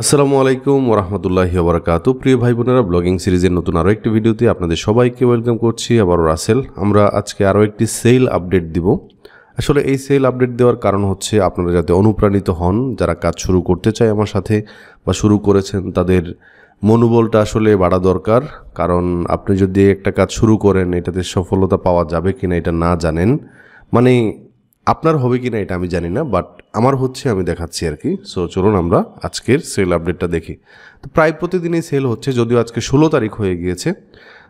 আসসালামু আলাইকুম ওরহমতুল্লাহি ওবরাকাতু। প্রিয় ভাই বোনেরা, ব্লগিং সিরিজের নতুন আরও একটি ভিডিওতে আপনাদের সবাইকে ওয়েলকাম করছি। আবারও রাসেল। আমরা আজকে আরও একটি সেল আপডেট দিব। আসলে এই সেল আপডেট দেওয়ার কারণ হচ্ছে আপনারা যাতে অনুপ্রাণিত হন, যারা কাজ শুরু করতে চায় আমার সাথে বা শুরু করেছেন, তাদের মনোবলটা আসলে বাড়া দরকার। কারণ আপনি যদি একটা কাজ শুরু করেন, এটাতে সফলতা পাওয়া যাবে কিনা এটা না জানেন, মানে আপনার হবে কিনা এটা আমি জানি না, বাট আমার হচ্ছে, আমি দেখাচ্ছি আর কি। সো চলুন আমরা আজকের সেল আপডেটটা দেখি। তো প্রায় প্রতিদিনই সেল হচ্ছে, যদিও আজকে 16 তারিখ হয়ে গিয়েছে।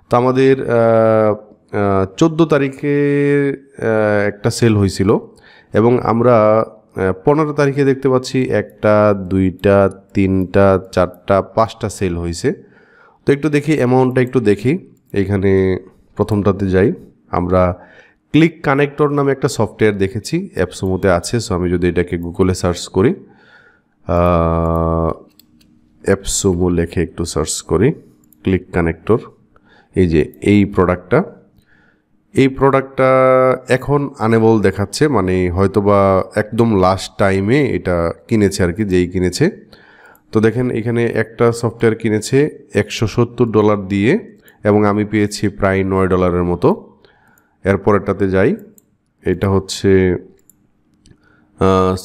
তো আমাদের 14 তারিখে একটা সেল হয়েছিল এবং আমরা 15 তারিখে দেখতে পাচ্ছি 1টা 2টা 3টা 4টা 5টা সেল হয়েছে। তো একটু দেখি অ্যামাউন্টটা, একটু দেখি। এইখানে প্রথমটাতে যাই। আমরা ক্লিক কানেক্টর নামে একটা সফটওয়্যার দেখেছি, অ্যাপসমোতে আছে। সো আমি যদি এটাকে গুগলে সার্চ করি, অ্যাপসমো লেখে একটু সার্চ করি, ক্লিক কানেক্টর, এই যে এই প্রোডাক্টটা এখন আনেবল দেখাচ্ছে, মানে হয়তোবা একদম লাস্ট টাইমে এটা কিনেছে আর কি, যেই কিনেছে। তো দেখেন এখানে একটা সফটওয়্যার কিনেছে $170 দিয়ে এবং আমি পেয়েছি প্রায় $9 মতো। এরপরেরটাতে যাই, এটা হচ্ছে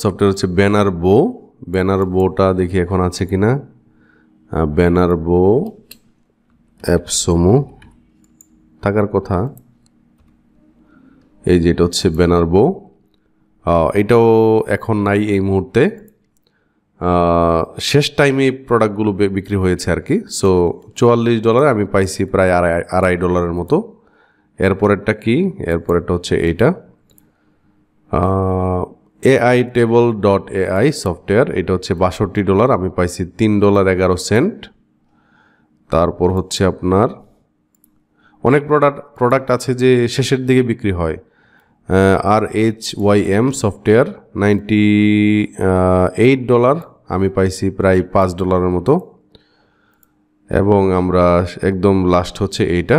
সফটওয়্যার হচ্ছে ব্যানার বোটা দেখি এখন আছে কিনা। ব্যানার বো অ্যাপসমো থাকার কথা, এই যে এটা হচ্ছে ব্যানার বো। এটাও এখন নাই এই মুহূর্তে, শেষ টাইমে প্রোডাক্টগুলো বিক্রি হয়েছে আর কি। সো $44 আমি পাইছি প্রায় $2.5 মতো। এরপরেরটা কি? এরপরেরটা হচ্ছে এইটা AI-Table.ai সফটওয়্যার, এটা হচ্ছে $62, আমি পাইছি $3.11। তারপর হচ্ছে আপনার অনেক প্রোডাক্ট আছে যে শেষের দিকে বিক্রি হয়। RHYM সফটওয়্যার $98, আমি পাইছি প্রায় $5 মতো। এবং আমরা একদম লাস্ট হচ্ছে এইটা।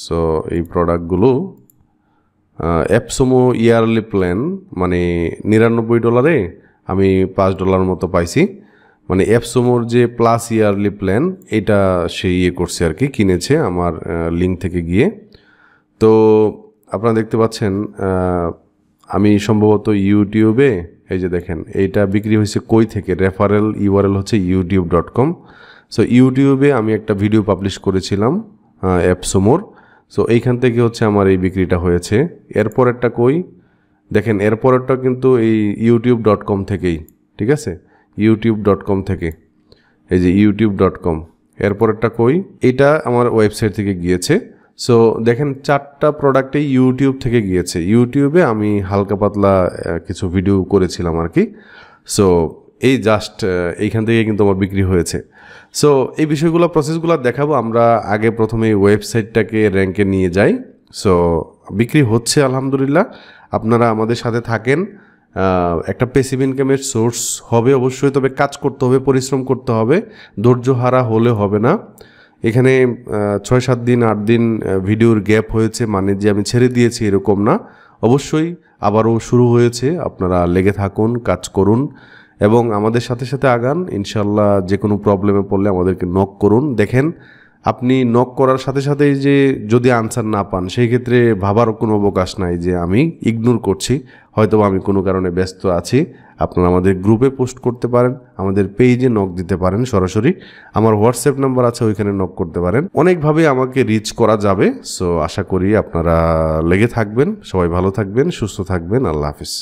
সো এই প্রোডাক্টগুলো অ্যাপসমো ইয়ারলি প্ল্যান, মানে $99 আমি $5 মতো পাইছি। মানে অ্যাপসমোর যে প্লাস ইয়ারলি প্ল্যান, এটা সে করছে আর কি, কিনেছে আমার লিঙ্ক থেকে গিয়ে। তো আপনারা দেখতে পাচ্ছেন, আমি সম্ভবত ইউটিউবে, এই যে দেখেন এইটা বিক্রি হয়েছে কই থেকে, রেফারেল ইউআরএল হচ্ছে youtube.com। সো ইউটিউবে আমি একটা ভিডিও পাবলিশ করেছিলাম অ্যাপসমোর। সো এইখান থেকে হচ্ছে আমার এই বিক্রিটা হয়েছে। এরপরেরটা কই দেখেন, এরপরেরটা কিন্তু এই youtube.com থেকেই, ঠিক আছে, youtube.com থেকে, এই যে youtube.com। এরপরেরটা কই, এটা আমার ওয়েবসাইট থেকে গিয়েছে। সো দেখেন 4টা প্রোডাক্টেই ইউটিউব থেকে গিয়েছে। ইউটিউবে আমি হালকা পাতলা কিছু ভিডিও করেছিলাম আর কি। সো এই জাস্ট এইখান থেকে কিন্তু আমার বিক্রি হয়েছে। সো এই বিষয়গুলো, প্রসেসগুলো দেখাবো। আমরা আগে প্রথমে ওয়েবসাইটটাকে র্যাঙ্কে নিয়ে যাই। সো বিক্রি হচ্ছে আলহামদুলিল্লাহ। আপনারা আমাদের সাথে থাকেন। একটা প্যাসিভ ইনকামের সোর্স হবে অবশ্যই, তবে কাজ করতে হবে, পরিশ্রম করতে হবে, ধৈর্য হারা হলে হবে না। এখানে 6-7 দিন 8 দিন ভিডিওর গ্যাপ হয়েছে, মানে যে আমি ছেড়ে দিয়েছি এরকম না, অবশ্যই আবারও শুরু হয়েছে। আপনারা লেগে থাকুন, কাজ করুন এবং আমাদের সাথে সাথে আগান। ইনশাল্লাহ যে কোনো প্রবলেমে পড়লে আমাদেরকে নক করুন। দেখেন আপনি নক করার সাথে সাথেই যে যদি আনসার না পান, সেই ক্ষেত্রে ভাবারও কোনো অবকাশ নাই যে আমি ইগনোর করছি, হয়তো আমি কোনো কারণে ব্যস্ত আছি। আপনারা আমাদের গ্রুপে পোস্ট করতে পারেন, আমাদের পেজে নক দিতে পারেন, সরাসরি আমার হোয়াটসঅ্যাপ নাম্বার আছে, ওইখানে নক করতে পারেন। অনেকভাবে আমাকে রিচ করা যাবে। সো আশা করি আপনারা লেগে থাকবেন। সবাই ভালো থাকবেন, সুস্থ থাকবেন। আল্লাহ হাফিজ।